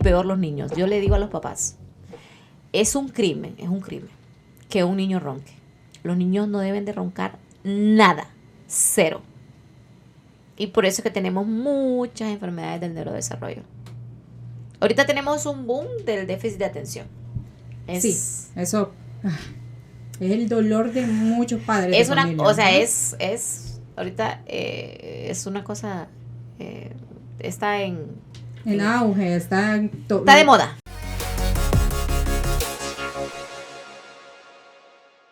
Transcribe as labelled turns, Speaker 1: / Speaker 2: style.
Speaker 1: peor los niños. Yo le digo a los papás, es un crimen que un niño ronque. Los niños no deben de roncar nada, cero. Y por eso es que tenemos muchas enfermedades del neurodesarrollo. Ahorita tenemos un boom del déficit de atención.
Speaker 2: Sí, eso es el dolor de muchos padres.
Speaker 1: Es
Speaker 2: de
Speaker 1: una,
Speaker 2: familia,
Speaker 1: o sea,
Speaker 2: ¿no?
Speaker 1: ahorita es una cosa, está en
Speaker 2: En auge, está
Speaker 1: de moda.